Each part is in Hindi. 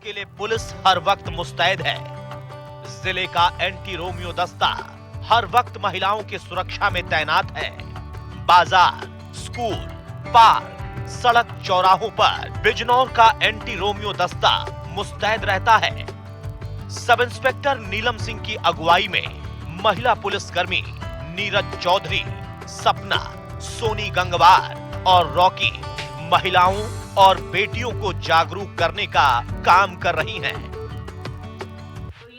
के लिए पुलिस हर वक्त मुस्तैद है। जिले का एंटी रोमियो दस्ता हर वक्त महिलाओं की सुरक्षा में तैनात है। बाजार, स्कूल, पार्क, सड़क चौराहों पर बिजनौर का एंटी रोमियो दस्ता मुस्तैद रहता है। सब इंस्पेक्टर नीलम सिंह की अगुवाई में महिला पुलिसकर्मी नीरज चौधरी, सपना, सोनी गंगवार और रॉकी महिलाओं और बेटियों को जागरूक करने का काम कर रही हैं।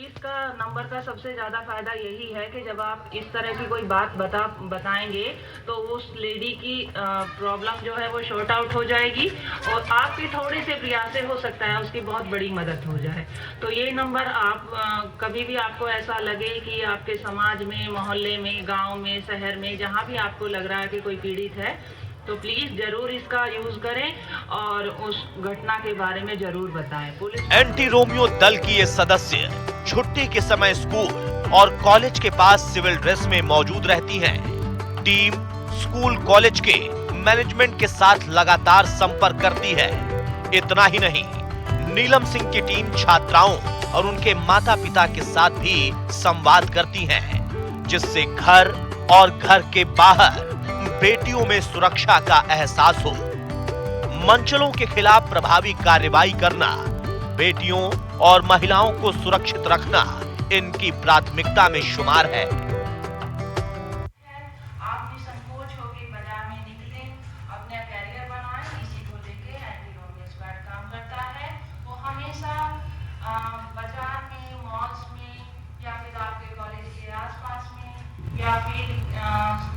इसका नंबर का सबसे ज़्यादा फायदा यही है कि जब आप इस तरह की कोई बात बताएंगे तो उस लेडी की प्रॉब्लम जो है वो शॉर्ट आउट हो जाएगी और आपके थोड़े से प्रयास से हो सकता है उसकी बहुत बड़ी मदद हो जाए। तो ये नंबर आप कभी भी आपको ऐसा लगे कि आपके समाज में, मोहल्ले में, गांव में, शहर में, जहां भी आपको लग रहा है कि कोई पीड़ित है तो प्लीज जरूर इसका यूज करें और उस घटना के बारे में जरूर बताएं। पुलिस एंटी रोमियो दल की ये सदस्य छुट्टी के समय स्कूल और कॉलेज के पास सिविल ड्रेस में मौजूद रहती हैं। टीम स्कूल कॉलेज के मैनेजमेंट के साथ लगातार संपर्क करती है। इतना ही नहीं, नीलम सिंह की टीम छात्राओं और उनके माता पिता के साथ भी संवाद करती है, जिससे घर और घर के बाहर बेटियों में सुरक्षा का एहसास हो। मंचलों के खिलाफ प्रभावी कार्रवाई करना, बेटियों और महिलाओं को सुरक्षित रखना इनकी प्राथमिकता में शुमार है। आप निसंकोच होकर बाजार में निकलें, अपना कैरियर बनाएं। इसी को लेके एंटी रोमियो स्क्वाड काम करता है। वो हमेशा बाजार में, मॉल्स में या फिर आपके कॉलेज के आसपास में या फिर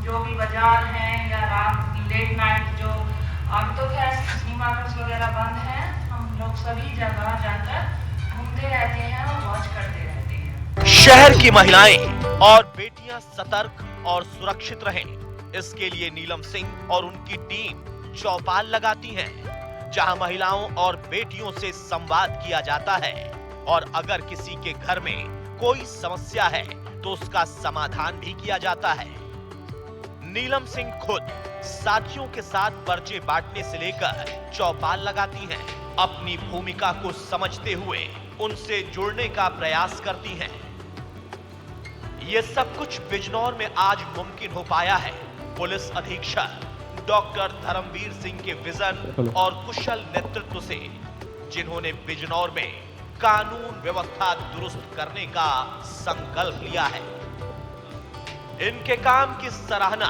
जो भी बाजार है या रात लेट नाइट जो अब तो खैर सिनेमा घर्स वगैरह बंद है, हम लोग सभी जगह जाकर घूमते रहते हैं और वॉच करते रहते हैं। शहर की महिलाएं और बेटियां सतर्क और सुरक्षित रहें, इसके लिए नीलम सिंह और उनकी टीम चौपाल लगाती हैं, जहां महिलाओं और बेटियों से संवाद किया जाता है और अगर किसी के घर में कोई समस्या है तो उसका समाधान भी किया जाता है। नीलम सिंह खुद साथियों के साथ पर्चे बांटने से लेकर चौपाल लगाती हैं, अपनी भूमिका को समझते हुए उनसे जुड़ने का प्रयास करती हैं। ये सब कुछ बिजनौर में आज मुमकिन हो पाया है पुलिस अधीक्षक डॉक्टर धर्मवीर सिंह के विजन और कुशल नेतृत्व से, जिन्होंने बिजनौर में कानून व्यवस्था दुरुस्त करने का संकल्प लिया है। इनके काम की सराहना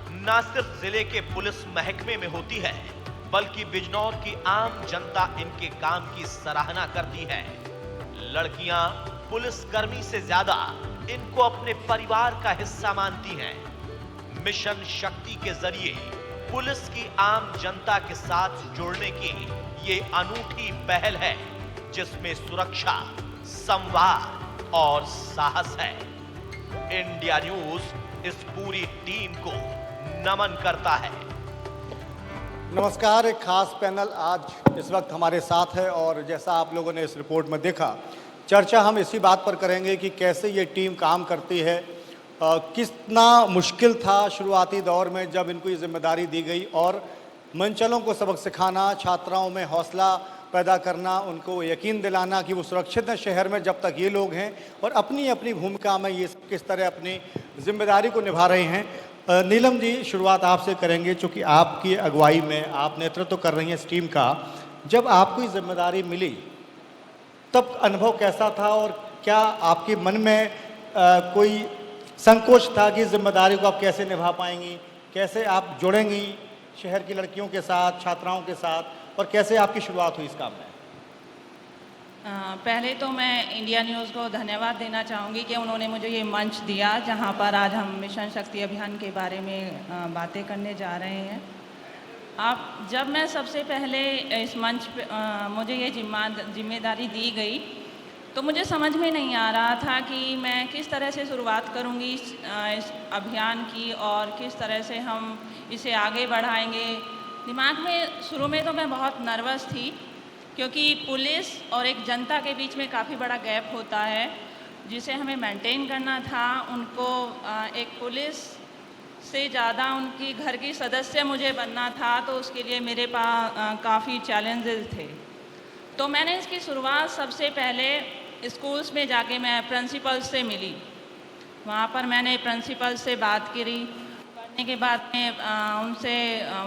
न सिर्फ जिले के पुलिस महकमे में होती है, बल्कि बिजनौर की आम जनता इनके काम की सराहना करती है। लड़कियां पुलिसकर्मी से ज्यादा इनको अपने परिवार का हिस्सा मानती हैं। मिशन शक्ति के जरिए पुलिस की आम जनता के साथ जुड़ने की ये अनूठी पहल है, जिसमें सुरक्षा, संवाद और साहस है। इंडिया न्यूज इस पूरी टीम को नमन करता है। नमस्कार, एक खास पैनल आज इस वक्त हमारे साथ है और जैसा आप लोगों ने इस रिपोर्ट में देखा, चर्चा हम इसी बात पर करेंगे कि कैसे ये टीम काम करती है, कितना मुश्किल था शुरुआती दौर में जब इनको ये जिम्मेदारी दी गई और मंचलों को सबक सिखाना, छात्राओं में हौसला पैदा करना, उनको यकीन दिलाना कि वो सुरक्षित हैं शहर में जब तक ये लोग हैं और अपनी अपनी भूमिका में ये किस तरह अपनी जिम्मेदारी को निभा रहे हैं। नीलम जी, शुरुआत आपसे करेंगे, चूँकि आपकी अगुवाई में आप नेतृत्व कर रही हैं इस टीम का। जब आपको ये जिम्मेदारी मिली तब अनुभव कैसा था और क्या आपके मन में कोई संकोच था कि जिम्मेदारी को आप कैसे निभा पाएंगी, कैसे आप जुड़ेंगी शहर की लड़कियों के साथ, छात्राओं के साथ, और कैसे आपकी शुरुआत हुई इस काम में? पहले तो मैं इंडिया न्यूज़ को धन्यवाद देना चाहूँगी कि उन्होंने मुझे ये मंच दिया जहाँ पर आज हम मिशन शक्ति अभियान के बारे में बातें करने जा रहे हैं। जब मैं सबसे पहले इस मंच पे मुझे ये जिम्मेदारी दी गई तो मुझे समझ में नहीं आ रहा था कि मैं किस तरह से शुरुआत करूँगी इस अभियान की और किस तरह से हम इसे आगे बढ़ाएंगे। दिमाग में शुरू में तो मैं बहुत नर्वस थी, क्योंकि पुलिस और एक जनता के बीच में काफ़ी बड़ा गैप होता है जिसे हमें मेंटेन करना था। उनको एक पुलिस से ज़्यादा उनकी घर की सदस्य मुझे बनना था, तो उसके लिए मेरे पास काफ़ी चैलेंजेस थे। तो मैंने इसकी शुरुआत सबसे पहले स्कूल्स में जाके मैं प्रिंसिपल से मिली। वहाँ पर मैंने प्रिंसिपल से बात करी। करने के बाद में उनसे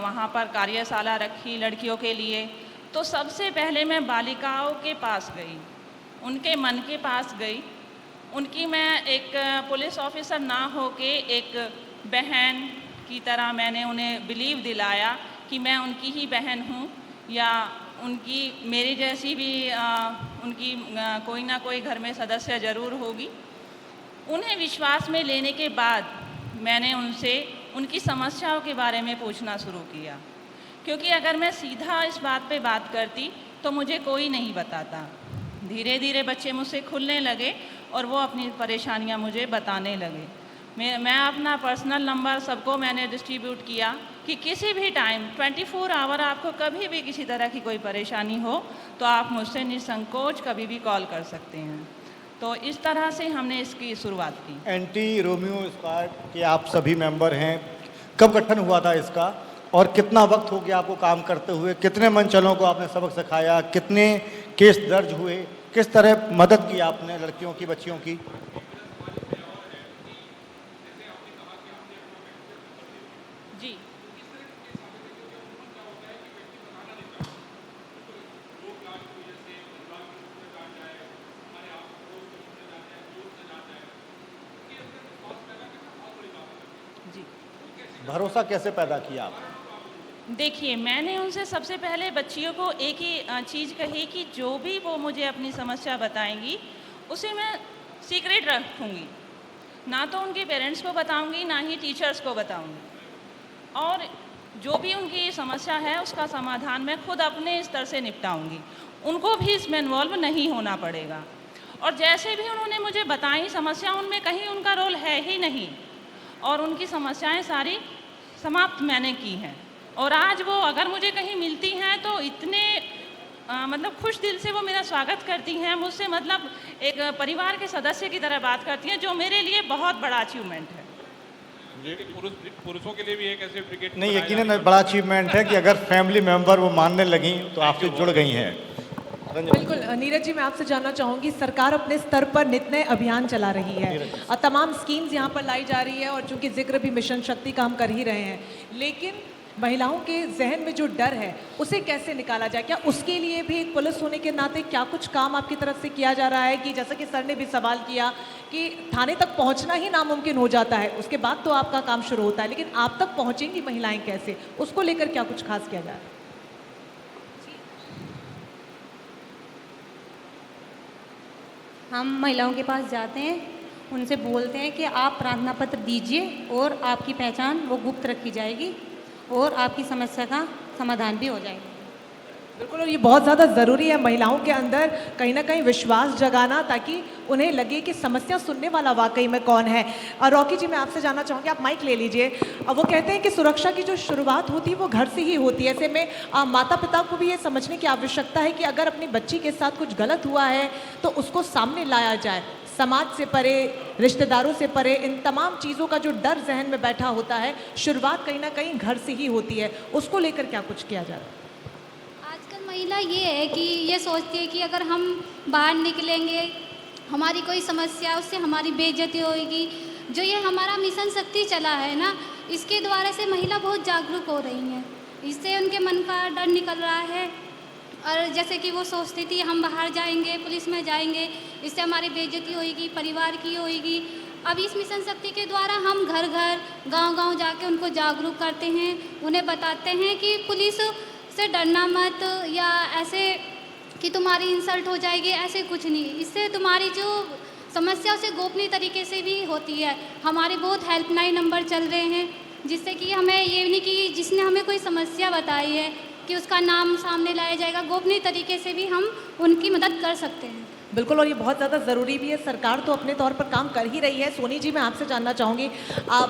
वहाँ पर कार्यशाला रखी लड़कियों के लिए। तो सबसे पहले मैं बालिकाओं के पास गई, उनके मन के पास गई। उनकी मैं एक पुलिस ऑफिसर ना होके एक बहन की तरह मैंने उन्हें बिलीव दिलाया कि मैं उनकी ही बहन हूँ, या उनकी मेरी जैसी भी उनकी कोई ना कोई घर में सदस्य ज़रूर होगी। उन्हें विश्वास में लेने के बाद मैंने उनसे उनकी समस्याओं के बारे में पूछना शुरू किया, क्योंकि अगर मैं सीधा इस बात पे बात करती तो मुझे कोई नहीं बताता। धीरे धीरे बच्चे मुझसे खुलने लगे और वो अपनी परेशानियां मुझे बताने लगे। मैं अपना पर्सनल नंबर सबको मैंने डिस्ट्रीब्यूट किया कि किसी भी टाइम 24 आवर आपको कभी भी किसी तरह की कोई परेशानी हो तो आप मुझसे निसंकोच कभी भी कॉल कर सकते हैं। तो इस तरह से हमने इसकी शुरुआत की। एंटी रोमियो स्क्वाड के आप सभी मेंबर हैं, कब गठन हुआ था इसका और कितना वक्त हो गया आपको काम करते हुए? कितने मंचलों को आपने सबक सिखाया? कितने केस दर्ज हुए? किस तरह मदद की आपने लड़कियों की, बच्चियों की? जी, जी। भरोसा कैसे पैदा किया आप? देखिए, मैंने उनसे सबसे पहले बच्चियों को एक ही चीज़ कही कि जो भी वो मुझे अपनी समस्या बताएंगी उसे मैं सीक्रेट रखूँगी, ना तो उनके पेरेंट्स को बताऊँगी ना ही टीचर्स को बताऊँगी। और जो भी उनकी समस्या है उसका समाधान मैं खुद अपने स्तर से निपटाऊँगी, उनको भी इसमें इन्वॉल्व नहीं होना पड़ेगा। और जैसे भी उन्होंने मुझे बताई समस्या, उनमें कहीं उनका रोल है ही नहीं और उनकी समस्याएं सारी समाप्त मैंने की हैं। और आज वो अगर मुझे कहीं मिलती हैं तो इतने मतलब खुश दिल से वो मेरा स्वागत करती हैं, मुझसे मतलब एक परिवार के सदस्य की तरह बात करती हैं, जो मेरे लिए बहुत बड़ा अचीवमेंट है। पुरुषों के लिए भी एक ऐसे ब्रिगेड नहीं, यकीनन बड़ा अचीवमेंट है कि अगर फैमिली मेंबर वो मानने लगी तो आपसे जुड़ गई हैं। बिल्कुल नीरज जी, मैं आपसे जानना चाहूँगी, सरकार अपने स्तर पर नित नए अभियान चला रही है और तमाम स्कीम्स यहाँ पर लाई जा रही है, और चूंकि जिक्र भी मिशन शक्ति का हम कर ही रहे हैं, लेकिन महिलाओं के जहन में जो डर है उसे कैसे निकाला जाए? क्या उसके लिए भी एक पुलिस होने के नाते क्या कुछ काम आपकी तरफ से किया जा रहा है कि जैसा कि सर ने भी सवाल किया कि थाने तक पहुंचना ही नामुमकिन हो जाता है, उसके बाद तो आपका काम शुरू होता है, लेकिन आप तक पहुंचेंगी महिलाएं कैसे? उसको लेकर क्या कुछ खास किया जा रहा है? हम महिलाओं के पास जाते हैं, उनसे बोलते हैं कि आप प्रार्थना पत्र दीजिए और आपकी पहचान वो गुप्त रखी जाएगी और आपकी समस्या का समाधान भी हो जाएगा। बिल्कुल, और ये बहुत ज़्यादा ज़रूरी है महिलाओं के अंदर कहीं ना कहीं विश्वास जगाना, ताकि उन्हें लगे कि समस्या सुनने वाला वाकई में कौन है। और रॉकी जी, मैं आपसे जानना चाहूँगी, आप माइक ले लीजिए। वो कहते हैं कि सुरक्षा की जो शुरुआत होती है वो घर से ही होती है। ऐसे में माता पिता को भी ये समझने की आवश्यकता है कि अगर अपनी बच्ची के साथ कुछ गलत हुआ है तो उसको सामने लाया जाए। समाज से परे, रिश्तेदारों से परे, इन तमाम चीज़ों का जो डर जहन में बैठा होता है, शुरुआत कहीं ना कहीं घर से ही होती है। उसको लेकर क्या कुछ किया जा रहा है? आजकल महिला ये है कि ये सोचती है कि अगर हम बाहर निकलेंगे, हमारी कोई समस्या, उससे हमारी बेइज्जती होगी। जो ये हमारा मिशन शक्ति चला है ना, इसके द्वारा से महिला बहुत जागरूक हो रही हैं। इससे उनके मन का डर निकल रहा है। और जैसे कि वो सोचती थी हम बाहर जाएंगे, पुलिस में जाएंगे, इससे हमारी बेइज्जती होगी, परिवार की होगी। अब इस मिशन शक्ति के द्वारा हम घर घर, गांव-गांव जाके उनको जागरूक करते हैं, उन्हें बताते हैं कि पुलिस से डरना मत, या ऐसे कि तुम्हारी इंसल्ट हो जाएगी, ऐसे कुछ नहीं। इससे तुम्हारी जो समस्या उसे गोपनीय तरीके से भी होती है। हमारे बहुत हेल्पलाइन नंबर चल रहे हैं, जिससे कि हमें ये नहीं कि जिसने हमें कोई समस्या बताई है कि उसका नाम सामने लाया जाएगा, गोपनीय तरीके से भी हम उनकी मदद कर सकते हैं। बिल्कुल, और ये बहुत ज़्यादा ज़रूरी भी है। सरकार तो अपने तौर पर काम कर ही रही है। सोनी जी, मैं आपसे जानना चाहूँगी,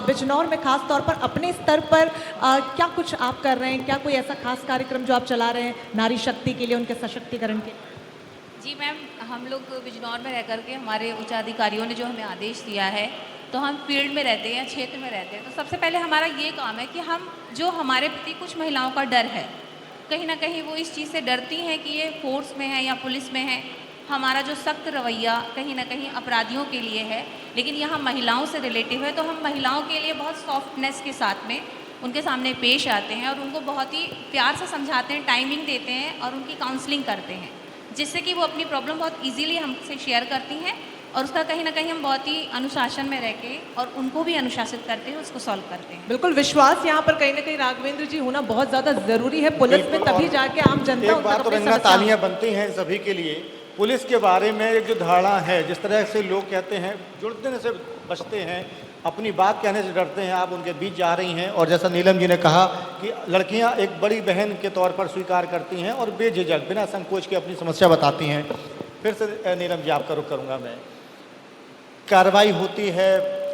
बिजनौर में खास तौर पर अपने स्तर पर क्या कुछ आप कर रहे हैं? क्या कोई ऐसा खास कार्यक्रम जो आप चला रहे हैं नारी शक्ति के लिए, उनके सशक्तिकरण के? जी मैम, हम लोग बिजनौर में रह करके हमारे उच्चाधिकारियों ने जो हमें आदेश दिया है, तो हम फील्ड में रहते हैं, क्षेत्र में रहते हैं। तो सबसे पहले हमारा ये काम है कि हम जो हमारे प्रति कुछ महिलाओं का डर है कहीं ना कहीं वो इस चीज़ से डरती हैं कि ये फोर्स में है या पुलिस में है। हमारा जो सख्त रवैया कहीं ना कहीं अपराधियों के लिए है, लेकिन यहाँ महिलाओं से रिलेटिव है, तो हम महिलाओं के लिए बहुत सॉफ्टनेस के साथ में उनके सामने पेश आते हैं और उनको बहुत ही प्यार से समझाते हैं, टाइमिंग देते हैं और उनकी काउंसलिंग करते हैं, जिससे कि वो अपनी प्रॉब्लम बहुत इजीली हमसे शेयर करती हैं और उसका कहीं ना कहीं हम बहुत ही अनुशासन में रह के और उनको भी अनुशासित करते हैं, उसको सॉल्व करते हैं। बिल्कुल, विश्वास यहाँ पर कहीं ना कहीं राघवेंद्र जी होना बहुत ज़्यादा ज़रूरी है पुलिस में, बिल्कुल, तभी और जाके आम जनता एक उन तक बात और अपनी रंगना समस्याओं- तालियां बनती हैं सभी के लिए। पुलिस के बारे में एक जो धारणा है, जिस तरह से लोग कहते हैं, जुड़ने से बचते हैं, अपनी बात कहने से डरते हैं, आप उनके बीच जा रही हैं और जैसा नीलम जी ने कहा कि लड़कियां एक बड़ी बहन के तौर पर स्वीकार करती हैं और बेझिझक बिना संकोच के अपनी समस्या बताती हैं। फिर से नीलम जी आपका रुख करूँगा मैं। कार्रवाई होती है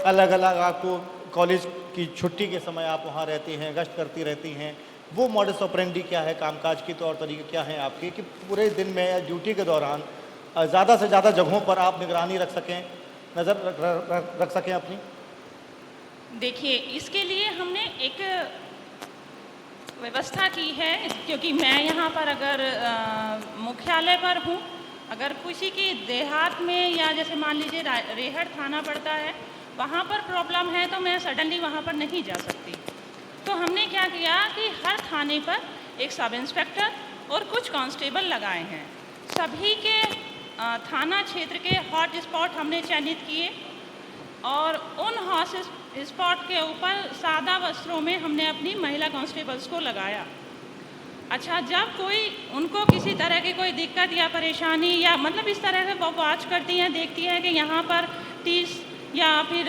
अलग अलग, आपको कॉलेज की छुट्टी के समय आप वहाँ रहती हैं, गश्त करती रहती हैं, वो मॉडस ऑपरेंडी क्या है, कामकाज के तौर तरीके क्या हैं आपके, कि पूरे दिन में या ड्यूटी के दौरान ज़्यादा से ज़्यादा जगहों पर आप निगरानी रख सकें, नज़र रख सकें अपनी? देखिए, इसके लिए हमने एक व्यवस्था की है, क्योंकि मैं यहाँ पर अगर मुख्यालय पर हूँ, अगर किसी की देहात में या जैसे मान लीजिए रेहड़ थाना पड़ता है, वहाँ पर प्रॉब्लम है तो मैं सडनली वहाँ पर नहीं जा सकती। तो हमने क्या किया कि हर थाने पर एक सब इंस्पेक्टर और कुछ कांस्टेबल लगाए हैं। सभी के थाना क्षेत्र के हॉट स्पॉट हमने चयनित किए और उन हॉट स्पॉट के ऊपर सादा वस्त्रों में हमने अपनी महिला कांस्टेबल्स को लगाया। अच्छा, जब कोई उनको किसी तरह की कोई दिक्कत या परेशानी या मतलब इस तरह से वो वॉच करती हैं, देखती है कि यहाँ पर टीस या फिर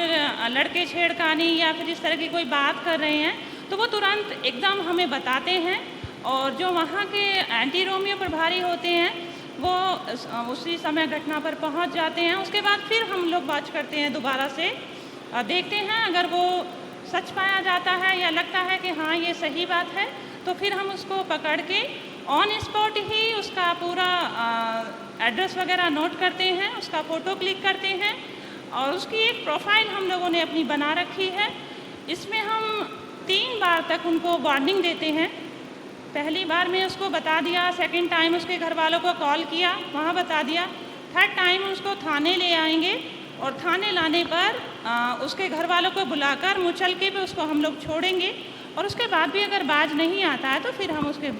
लड़के छेड़खानी या फिर इस तरह की कोई बात कर रहे हैं, तो वो तुरंत एकदम हमें बताते हैं और जो वहाँ के एंटी रोमियो प्रभारी होते हैं वो उसी समय घटना पर पहुँच जाते हैं। उसके बाद फिर हम लोग वॉच करते हैं, दोबारा से देखते हैं, अगर वो सच पाया जाता है या लगता है कि हाँ ये सही बात है, तो फिर हम उसको पकड़ के ऑन स्पॉट ही उसका पूरा एड्रेस वगैरह नोट करते हैं, उसका फ़ोटो क्लिक करते हैं और उसकी एक प्रोफाइल हम लोगों ने अपनी बना रखी है। इसमें हम 3 बार तक उनको वार्निंग देते हैं। पहली बार में उसको बता दिया, सेकंड टाइम उसके घर वालों को कॉल किया, वहाँ बता दिया, थर्ड टाइम उसको थाने ले आएंगे और थाने लाने पर उसके घर वालों को बुलाकर मुचलके पे उसको हम लोग छोड़ेंगे और उसके बाद भी अगर बाज नहीं आता है तो फिर हम उसके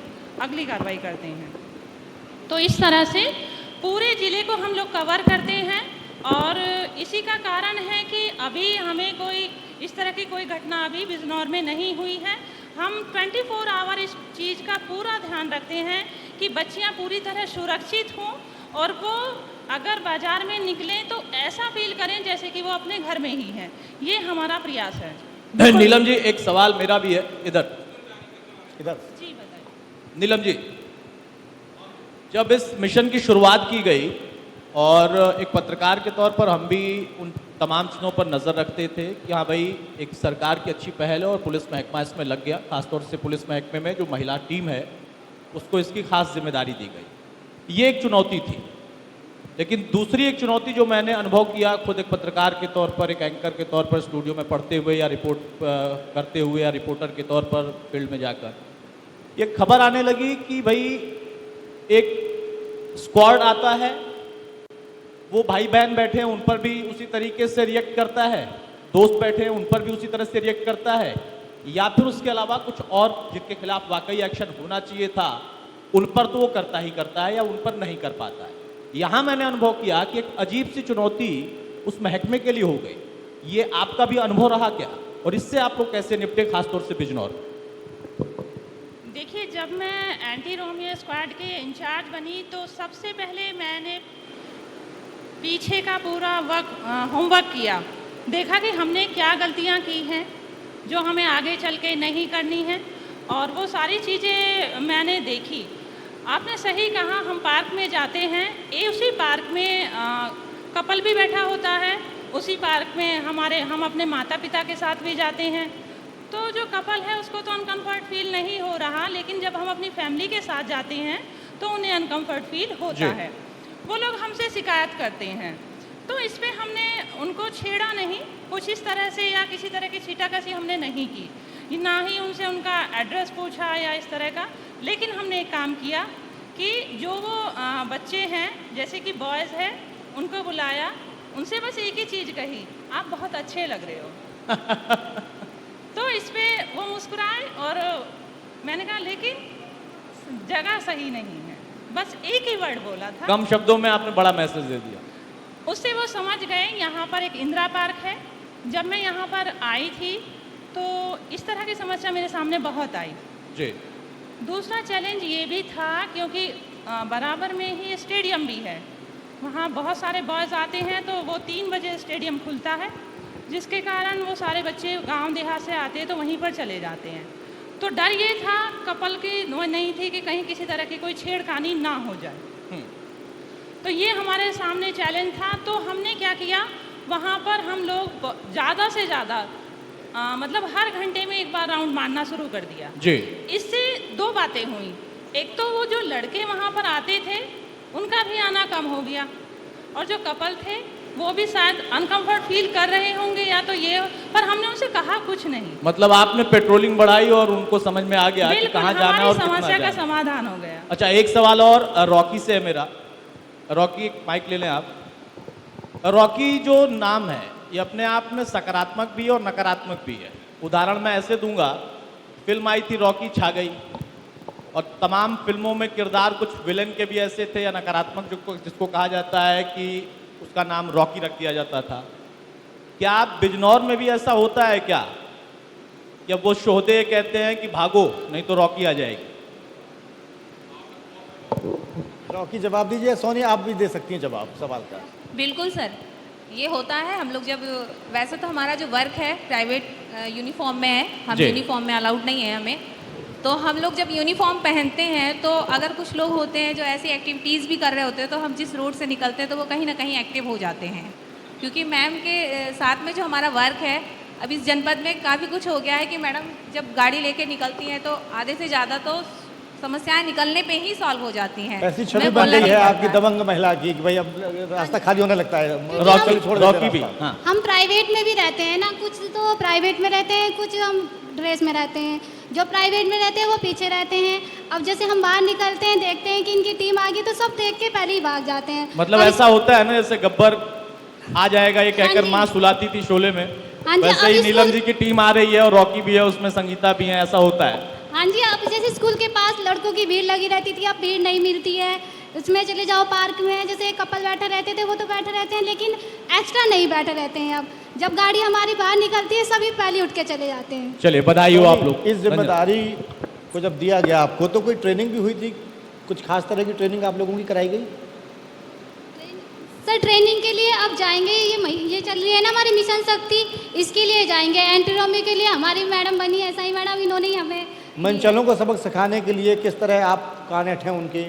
अगली कार्रवाई करते हैं। तो इस तरह से पूरे ज़िले को हम लोग कवर करते हैं और इसी का कारण है कि अभी हमें कोई इस तरह की कोई घटना अभी बिजनौर में नहीं हुई है। हम 24 आवर इस चीज़ का पूरा ध्यान रखते हैं कि बच्चियां पूरी तरह सुरक्षित हों और वो अगर बाज़ार में निकलें तो ऐसा फील करें जैसे कि वो अपने घर में ही हैं। ये हमारा प्रयास है। नीलम जी, एक सवाल मेरा भी है। इधर जी बताइए। नीलम जी, जब इस मिशन की शुरुआत की गई और एक पत्रकार के तौर पर हम भी उन तमाम चीज़ों पर नज़र रखते थे कि हाँ भाई एक सरकार की अच्छी पहल है और पुलिस महकमा इसमें लग गया, खासतौर से पुलिस महकमे में जो महिला टीम है उसको इसकी खास जिम्मेदारी दी गई। ये एक चुनौती थी, लेकिन दूसरी एक चुनौती जो मैंने अनुभव किया खुद एक पत्रकार के तौर पर, एक एंकर के तौर पर स्टूडियो में पढ़ते हुए या रिपोर्ट करते हुए या रिपोर्टर के तौर पर फील्ड में जाकर, ये खबर आने लगी कि भाई एक स्क्वाड आता है, वो भाई बहन बैठे हैं उन पर भी उसी तरीके से रिएक्ट करता है, दोस्त बैठे हैं उन पर भी उसी तरह से रिएक्ट करता है, या फिर उसके अलावा कुछ और जिनके खिलाफ वाकई एक्शन होना चाहिए था उन पर तो वो करता ही करता है या उन पर नहीं कर पाता है। यहाँ मैंने अनुभव किया कि एक अजीब सी चुनौती उस महकमे के लिए हो गई। ये आपका भी अनुभव रहा क्या और इससे आप लोग कैसे निपटे, खासतौर से बिजनौर? देखिए, जब मैं एंटी रोमियो स्क्वाड के इंचार्ज बनी तो सबसे पहले मैंने पीछे का पूरा होमवर्क किया, देखा कि हमने क्या गलतियां की हैं जो हमें आगे चल के नहीं करनी है और वो सारी चीज़ें मैंने देखी। आपने सही कहा, हम पार्क में जाते हैं, उसी पार्क में कपल भी बैठा होता है, उसी पार्क में हम अपने माता पिता के साथ भी जाते हैं, तो जो कपल है उसको तो अनकम्फर्ट फील नहीं हो रहा, लेकिन जब हम अपनी फैमिली के साथ जाते हैं तो उन्हें अनकम्फर्ट फील होता है। वो लोग हमसे शिकायत करते हैं, तो इस पर हमने उनको छेड़ा नहीं, कुछ इस तरह से या किसी तरह की छीटाकशी हमने नहीं की, ना ही उनसे उनका एड्रेस पूछा या इस तरह का, लेकिन हमने एक काम किया कि जो वो बच्चे हैं जैसे कि बॉयज़ हैं उनको बुलाया, उनसे बस एक ही चीज़ कही, आप बहुत अच्छे लग रहे हो। तो इस पे वो मुस्कुराए और मैंने कहा लेकिन जगह सही नहीं है, बस एक ही वर्ड बोला था। कम शब्दों में आपने बड़ा मैसेज दे दिया। उससे वो समझ गए यहाँ पर एक इंदिरा पार्क है। जब मैं यहाँ पर आई थी तो इस तरह की समस्या मेरे सामने बहुत आई। जी। दूसरा चैलेंज ये भी था क्योंकि बराबर में ही स्टेडियम भी है, वहाँ बहुत सारे बॉयज़ आते हैं, तो वो 3 बजे स्टेडियम खुलता है, जिसके कारण वो सारे बच्चे गांव देहात से आते हैं तो वहीं पर चले जाते हैं। तो डर ये था कपल की नहीं थी कि कहीं किसी तरह की कोई छेड़खानी ना हो जाए। तो ये हमारे सामने चैलेंज था। तो हमने क्या किया, वहाँ पर हम लोग ज़्यादा से ज़्यादा मतलब हर घंटे में एक बार राउंड मारना शुरू कर दिया। जी। इससे 2 बातें हुई, एक तो वो जो लड़के वहाँ पर आते थे उनका भी आना कम हो गया, और जो कपल थे वो भी शायद अनकंफर्ट फील कर रहे होंगे या तो ये, पर हमने उनसे कहा कुछ नहीं। मतलब आपने पेट्रोलिंग बढ़ाई और उनको समझ में आ गया कि कहाँ जाना है और कितना समस्या का जाना। समाधान हो गया। अच्छा, एक सवाल और रॉकी से है मेरा। रॉकी, माइक ले लें आप। रॉकी जो नाम है ये अपने आप में सकारात्मक भी है और नकारात्मक भी है। उदाहरण मैं ऐसे दूंगा, फिल्म आई थी रॉकी छा गई, और तमाम फिल्मों में किरदार कुछ विलन के भी ऐसे थे या नकारात्मक जिसको कहा जाता है कि उसका नाम रॉकी रख दिया जाता था। क्या आप बिजनौर में भी ऐसा होता है क्या? या वो शोहदे कहते हैं कि भागो नहीं तो रॉकी आ जाएगी? रॉकी जवाब दीजिए। सोनिया आप भी दे सकती हैं जवाब सवाल का। बिल्कुल सर, ये होता है। हम लोग जब, वैसे तो हमारा जो वर्क है प्राइवेट यूनिफॉर्म में है, हम यूनिफॉर्म में अलाउड नहीं है हमें, तो हम लोग जब यूनिफॉर्म पहनते हैं तो अगर कुछ लोग होते हैं जो ऐसी एक्टिविटीज़ भी कर रहे होते हैं तो हम जिस रोड से निकलते हैं तो वो कहीं ना कहीं एक्टिव हो जाते हैं। क्योंकि मैम के साथ में जो हमारा वर्क है, अब इस जनपद में काफ़ी कुछ हो गया है कि मैडम जब गाड़ी लेके निकलती हैं तो आधे से ज़्यादा तो समस्याएं निकलने पे ही सॉल्व हो जाती हैं। ऐसी छवि बन गई है आपकी दबंग महिला की कि भाई अब रास्ता खाली होने लगता है। रॉकी भी। हाँ। हम प्राइवेट में भी रहते हैं ना, कुछ तो प्राइवेट में रहते हैं, कुछ हम ड्रेस में रहते हैं। जो प्राइवेट में रहते हैं वो पीछे रहते हैं। अब जैसे हम बाहर निकलते हैं, देखते हैं कि इनकी टीम आ गई तो सब देख के पहले ही भाग जाते हैं। मतलब ऐसा होता है ना, जैसे गब्बर आ जाएगा ये कहकर माँ सुलाती थी शोले में, वैसे ही नीलम जी की टीम आ रही है और रॉकी भी है, उसमें संगीता भी है, ऐसा होता है। हाँ जी, अब जैसे स्कूल के पास लड़कों की भीड़ लगी रहती थी, अब भीड़ नहीं मिलती है। उसमें चले जाओ पार्क में, जैसे कपल बैठे रहते थे वो तो बैठे रहते हैं, लेकिन एक्स्ट्रा नहीं बैठे रहते हैं। अब जब गाड़ी हमारी बाहर निकलती है सभी पहले उठ के चले जाते हैं। चलिए बधाई हो आप लोग। इस जिम्मेदारी को जब दिया गया आपको तो कोई ट्रेनिंग भी हुई थी? कुछ खास तरह की ट्रेनिंग आप लोगों की कराई गई? सर ट्रेनिंग के लिए अब जाएंगे, ये चल रही है ना हमारी मिशन शक्ति, इसके लिए जाएंगे। एंटी रोमी के लिए हमारी मैडम बनी है, सही मैडम, इन्होंने ही हमें मंचलों को सबक सिखाने के लिए किस तरह आप कानेट हैं उनके,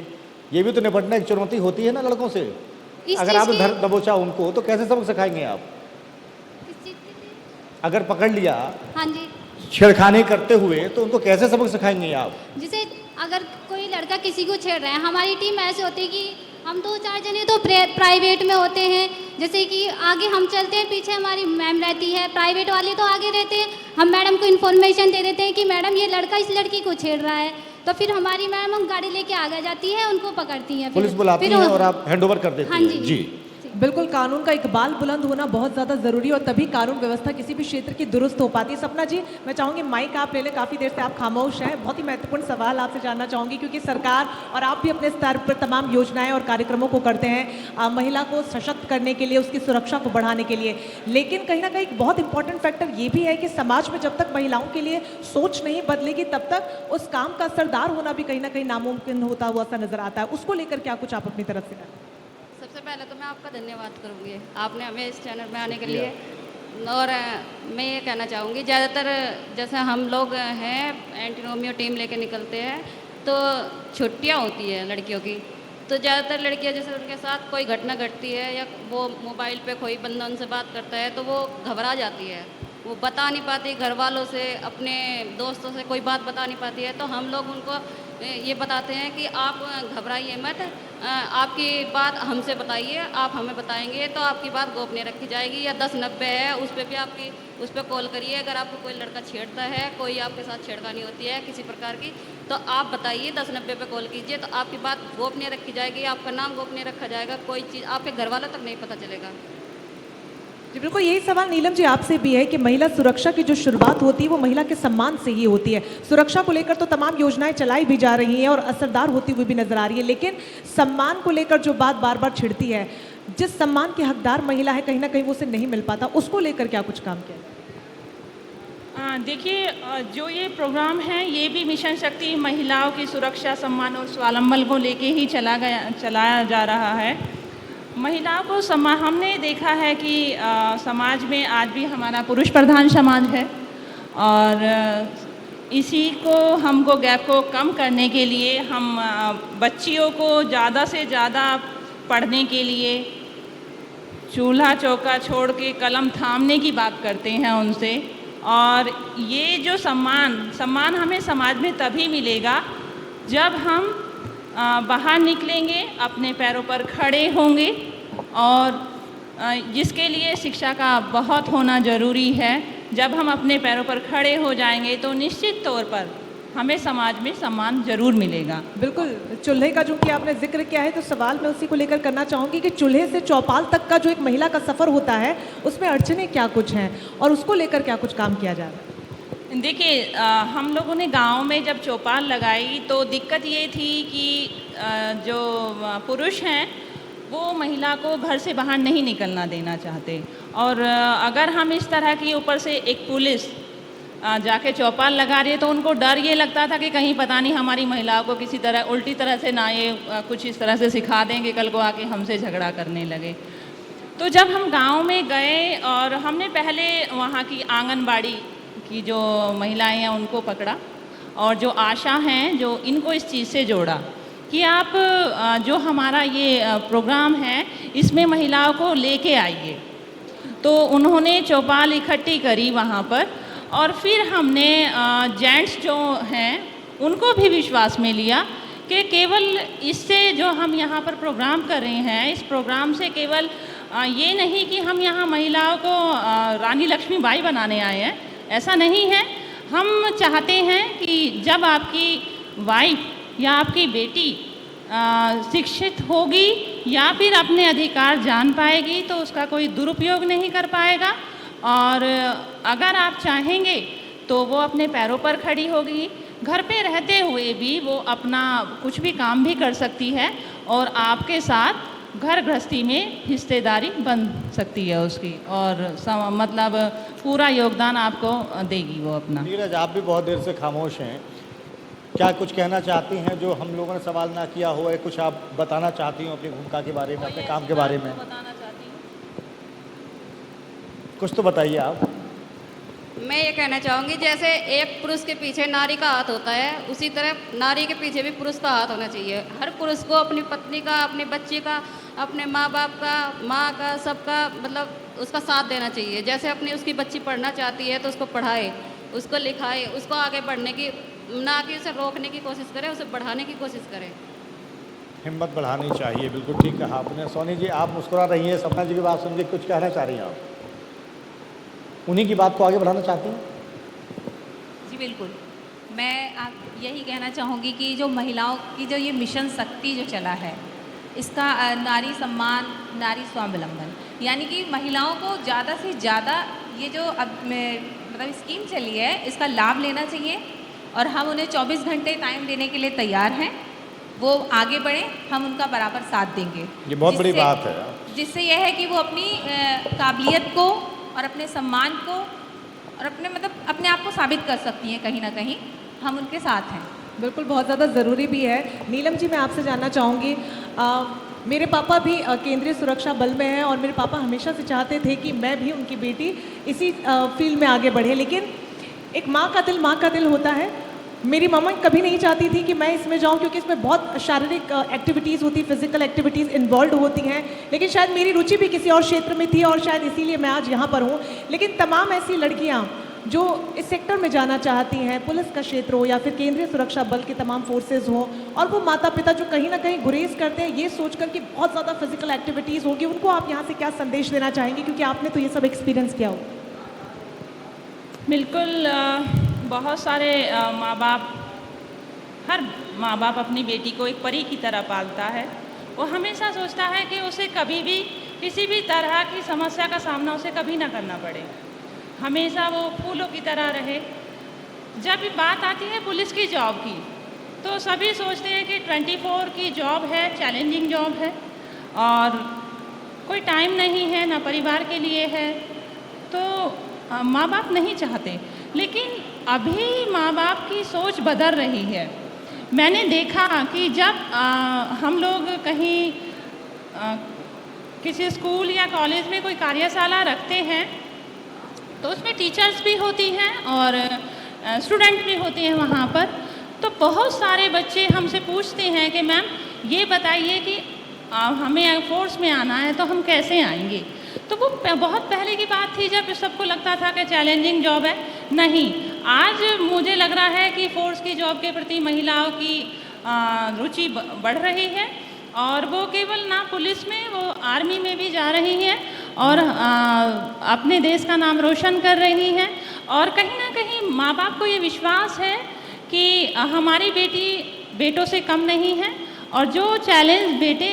ये भी तो निपटना एक चुनौती होती है ना लड़कों से। अगर आप धर दबोचा उनको तो कैसे सबक सिखाएंगे आप? अगर पकड़ लिया हाँ जी छेड़खानी करते हुए तो उनको कैसे सबक सिखाएंगे आप? जैसे अगर कोई लड़का किसी को छेड़ रहा है, हमारी टीम ऐसे होती है कि हम 2-4 जने तो प्राइवेट में होते हैं, जैसे कि आगे हम चलते हैं, पीछे हमारी मैम रहती है, प्राइवेट वाले तो आगे रहते हैं। हम मैडम को इन्फॉर्मेशन दे देते हैं कि मैडम ये लड़का इस लड़की को छेड़ रहा है, तो फिर हमारी मैम हम गाड़ी लेके आगे जाती है, उनको पकड़ती हैं, पुलिस बुलाती है और आप हैंडओवर कर देती हाँ हैं। जी। जी बिल्कुल, कानून का इकबाल बुलंद होना बहुत ज़्यादा ज़रूरी है और तभी कानून व्यवस्था किसी भी क्षेत्र की दुरुस्त हो पाती है। सपना जी, मैं चाहूँगी माइक आप ले लें, काफ़ी देर से आप खामोश हैं। बहुत ही महत्वपूर्ण सवाल आपसे जानना चाहूँगी, क्योंकि सरकार और आप भी अपने स्तर पर तमाम योजनाएं और कार्यक्रमों को करते हैं महिला को सशक्त करने के लिए, उसकी सुरक्षा को बढ़ाने के लिए। लेकिन कहीं ना कहीं एक बहुत इंपॉर्टेंट फैक्टर ये भी है कि समाज में जब तक महिलाओं के लिए सोच नहीं बदलेगी तब तक उस काम का असरदार होना भी कहीं ना कहीं नामुमकिन होता हुआ सा नजर आता है। उसको लेकर क्या कुछ आप अपनी तरफ से करें? सबसे पहले तो मैं आपका धन्यवाद करूँगी, आपने हमें इस चैनल में आने के लिए। और मैं ये कहना चाहूँगी, ज़्यादातर जैसे हम लोग हैं एंटी रोमियो टीम लेके निकलते हैं तो छुट्टियाँ होती है लड़कियों की, तो ज़्यादातर लड़कियाँ जैसे उनके साथ कोई घटना घटती है या वो मोबाइल पे कोई बंदा उनसे बात करता है तो वो घबरा जाती है। वो बता नहीं पाती घर वालों से, अपने दोस्तों से कोई बात बता नहीं पाती है, तो हम लोग उनको ये बताते हैं कि आप घबराइए मत, आपकी बात हमसे बताइए, आप हमें बताएंगे तो आपकी बात गोपनीय रखी जाएगी। या 1090 है, उस पर भी उस पर कॉल करिए। अगर आपको कोई लड़का छेड़ता है, कोई आपके साथ छेड़खानी होती है किसी प्रकार की, तो आप बताइए, 1090 पे कॉल कीजिए, तो आपकी बात गोपनीय रखी जाएगी, आपका नाम गोपनीय रखा जाएगा, कोई चीज़ आपके घर वालों तक नहीं पता चलेगा। जी बिल्कुल, यही सवाल नीलम जी आपसे भी है कि महिला सुरक्षा की जो शुरुआत होती है वो महिला के सम्मान से ही होती है। सुरक्षा को लेकर तो तमाम योजनाएं चलाई भी जा रही हैं और असरदार होती हुई भी नजर आ रही है, लेकिन सम्मान को लेकर जो बात बार बार छिड़ती है, जिस सम्मान की हकदार महिला है कहीं ना कहीं वो उसे नहीं मिल पाता, उसको लेकर क्या कुछ काम किया? देखिए, जो ये प्रोग्राम है ये भी मिशन शक्ति महिलाओं की सुरक्षा, सम्मान और स्वावलंबन को लेके ही चलाया जा रहा है। महिलाओं को हमने देखा है कि समाज में आज भी हमारा पुरुष प्रधान समाज है, और इसी को हमको गैप को कम करने के लिए हम बच्चियों को ज़्यादा से ज़्यादा पढ़ने के लिए चूल्हा चौका छोड़ के कलम थामने की बात करते हैं उनसे। और ये जो सम्मान हमें समाज में तभी मिलेगा जब हम बाहर निकलेंगे, अपने पैरों पर खड़े होंगे, और जिसके लिए शिक्षा का बहुत होना ज़रूरी है। जब हम अपने पैरों पर खड़े हो जाएंगे तो निश्चित तौर पर हमें समाज में सम्मान जरूर मिलेगा। बिल्कुल, चूल्हे का जो कि आपने जिक्र किया है, तो सवाल मैं उसी को लेकर करना चाहूँगी कि चूल्हे से चौपाल तक का जो एक महिला का सफ़र होता है उसमें अड़चनें क्या कुछ हैं और उसको लेकर क्या कुछ काम किया जा रहा है? देखिए, हम लोगों ने गांव में जब चौपाल लगाई तो दिक्कत ये थी कि जो पुरुष हैं वो महिला को घर से बाहर नहीं निकलना देना चाहते, और अगर हम इस तरह की ऊपर से एक पुलिस जाके चौपाल लगा रही है तो उनको डर ये लगता था कि कहीं पता नहीं हमारी महिलाओं को किसी तरह उल्टी तरह से ना ये कुछ इस तरह से सिखा देंगे, कल को आके हमसे झगड़ा करने लगे। तो जब हम गांव में गए और हमने पहले वहाँ की आंगनबाड़ी की जो महिलाएं हैं उनको पकड़ा, और जो आशा हैं जो इनको इस चीज़ से जोड़ा कि आप जो हमारा ये प्रोग्राम है इसमें महिलाओं को लेके आइए। तो उन्होंने चौपाल इकट्ठी करी वहाँ पर, और फिर हमने जेंट्स जो हैं उनको भी विश्वास में लिया कि केवल इससे जो हम यहाँ पर प्रोग्राम कर रहे हैं, इस प्रोग्राम से केवल ये नहीं कि हम यहाँ महिलाओं को रानी लक्ष्मीबाई बनाने आए हैं, ऐसा नहीं है। हम चाहते हैं कि जब आपकी वाइफ या आपकी बेटी शिक्षित होगी या फिर अपने अधिकार जान पाएगी तो उसका कोई दुरुपयोग नहीं कर पाएगा, और अगर आप चाहेंगे तो वो अपने पैरों पर खड़ी होगी, घर पे रहते हुए भी वो अपना कुछ भी काम भी कर सकती है, और आपके साथ घर गृहस्थी में हिस्सेदारी बन सकती है उसकी, और मतलब पूरा योगदान आपको देगी वो अपना। नीरज, आप भी बहुत देर से खामोश हैं, क्या कुछ कहना चाहती हैं जो हम लोगों ने सवाल ना किया हो, या कुछ आप बताना चाहती हो अपनी भूमिका के बारे में, अपने काम के बारे में? बताना चाहती हूँ, कुछ तो बताइए आप। मैं ये कहना चाहूँगी, जैसे एक पुरुष के पीछे नारी का हाथ होता है, उसी तरह नारी के पीछे भी पुरुष का हाथ होना चाहिए। हर पुरुष को अपनी पत्नी का, अपने बच्चे का, अपने माँ बाप का, माँ का, सबका मतलब उसका साथ देना चाहिए। जैसे अपनी उसकी बच्ची पढ़ना चाहती है तो उसको पढ़ाए, उसको लिखाए, उसको आगे बढ़ने की, ना कि उसे रोकने की कोशिश करे, उसे बढ़ाने की कोशिश करे। हिम्मत बढ़ानी चाहिए, बिल्कुल ठीक कहा आपने। सोनी जी, आप मुस्कुरा रही हैं, सपना जी की बात सुन के कुछ कहना चाह रही हैं आप? उन्हीं की बात को आगे बढ़ाना चाहती हैं? जी बिल्कुल, मैं आप यही कहना चाहूँगी कि जो महिलाओं की जो ये मिशन शक्ति जो चला है, इसका नारी सम्मान, नारी स्वावलंबन, यानी कि महिलाओं को ज़्यादा से ज़्यादा ये जो अब मतलब स्कीम चली है इसका लाभ लेना चाहिए, और हम उन्हें 24 घंटे टाइम देने के लिए तैयार हैं। वो आगे बढ़े, हम उनका बराबर साथ देंगे। ये बहुत बड़ी बात है, जिससे यह है कि वो अपनी काबिलियत को और अपने सम्मान को और अपने मतलब अपने आप को साबित कर सकती हैं। कहीं ना कहीं हम उनके साथ हैं। बिल्कुल, बहुत ज़्यादा ज़रूरी भी है। नीलम जी, मैं आपसे जानना चाहूँगी, मेरे पापा भी केंद्रीय सुरक्षा बल में हैं, और मेरे पापा हमेशा से चाहते थे कि मैं भी उनकी बेटी इसी फील्ड में आगे बढ़े, लेकिन एक माँ का दिल होता है। मेरी मम्मा कभी नहीं चाहती थी कि मैं इसमें जाऊं, क्योंकि इसमें बहुत शारीरिक एक्टिविटीज़ होती, फिजिकल एक्टिविटीज़ इन्वॉल्व होती हैं। लेकिन शायद मेरी रुचि भी किसी और क्षेत्र में थी और शायद इसीलिए मैं आज यहाँ पर हूँ। लेकिन तमाम ऐसी लड़कियाँ जो इस सेक्टर में जाना चाहती हैं, पुलिस का क्षेत्र हो या फिर केंद्रीय सुरक्षा बल के तमाम फोर्सेज हों, और वो माता पिता जो कहीं ना कहीं गुरेज करते हैं ये सोचकर कि बहुत ज़्यादा फिजिकल एक्टिविटीज़ होगी, उनको आप यहाँ से क्या संदेश देना चाहेंगे, क्योंकि आपने तो ये सब एक्सपीरियंस किया हो? बिल्कुल, बहुत सारे हर माँ बाप अपनी बेटी को एक परी की तरह पालता है। वो हमेशा सोचता है कि उसे कभी भी किसी भी तरह की समस्या का सामना उसे कभी ना करना पड़े, हमेशा वो फूलों की तरह रहे। जब भी बात आती है पुलिस की जॉब की, तो सभी सोचते हैं कि 24 की जॉब है, चैलेंजिंग जॉब है और कोई टाइम नहीं है, ना परिवार के लिए है, तो माँ बाप नहीं चाहते। लेकिन अभी माँ बाप की सोच बदल रही है। मैंने देखा कि जब हम लोग कहीं किसी स्कूल या कॉलेज में कोई कार्यशाला रखते हैं तो उसमें टीचर्स भी होती हैं और स्टूडेंट भी होते हैं वहाँ पर। तो बहुत सारे बच्चे हमसे पूछते हैं कि मैम ये बताइए कि हमें फोर्स में आना है तो हम कैसे आएंगे। तो वो बहुत पहले की बात थी जब सबको लगता था कि चैलेंजिंग जॉब है। नहीं, आज मुझे लग रहा है कि फोर्स की जॉब के प्रति महिलाओं की रुचि बढ़ रही है और वो केवल ना पुलिस में, वो आर्मी में भी जा रही हैं और अपने देश का नाम रोशन कर रही हैं। और कहीं ना कहीं माँ बाप को ये विश्वास है कि हमारी बेटी बेटों से कम नहीं है और जो चैलेंज बेटे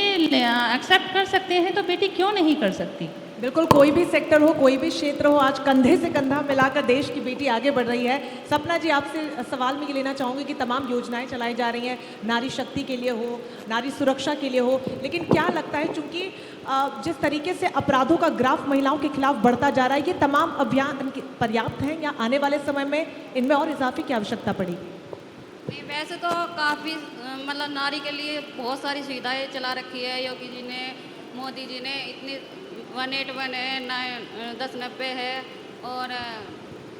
एक्सेप्ट कर सकते हैं तो बेटी क्यों नहीं कर सकती। बिल्कुल, कोई भी सेक्टर हो, कोई भी क्षेत्र हो, आज कंधे से कंधा मिलाकर देश की बेटी आगे बढ़ रही है। सपना जी, आपसे सवाल मैं ये लेना चाहूँगी कि तमाम योजनाएं चलाई जा रही हैं, नारी शक्ति के लिए हो, नारी सुरक्षा के लिए हो, लेकिन क्या लगता है चूँकि जिस तरीके से अपराधों का ग्राफ महिलाओं के खिलाफ बढ़ता जा रहा है, ये तमाम अभियान पर्याप्त हैं या आने वाले समय में इनमें और इजाफे की आवश्यकता पड़ेगी? नहीं, वैसे तो काफ़ी मतलब नारी के लिए बहुत सारी सुविधाएं चला रखी है। योगी जी ने, मोदी जी ने इतनी 181 है, 1090 है और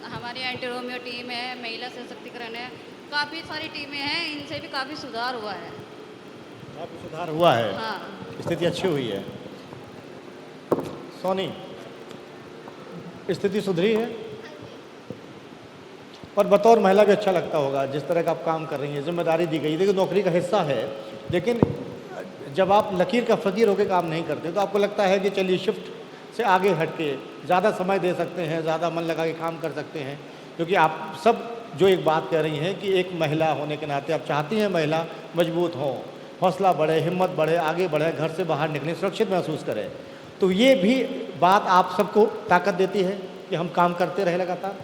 हमारी एंटी रोमियो टीम है, महिला सशक्तिकरण है, काफ़ी सारी टीमें हैं, इनसे भी काफ़ी सुधार हुआ है। काफ़ी सुधार हुआ है, हाँ, स्थिति अच्छी हुई है। सोनी, स्थिति सुधरी है और बतौर महिला भी अच्छा लगता होगा जिस तरह का आप काम कर रही हैं, जिम्मेदारी दी गई। देखिए, नौकरी का हिस्सा है, लेकिन जब आप लकीर का फ़कीर होकर काम नहीं करते तो आपको लगता है कि चलिए शिफ्ट से आगे हट के ज़्यादा समय दे सकते हैं, ज़्यादा मन लगा के काम कर सकते हैं। क्योंकि आप सब जो एक बात कह रही हैं कि एक महिला होने के नाते आप चाहती हैं महिला मजबूत हो, हौसला बढ़े, हिम्मत बढ़े, आगे बढ़े, घर से बाहर निकले, सुरक्षित महसूस करें। तो ये भी बात आप सबको ताकत देती है कि हम काम करते रहे लगातार।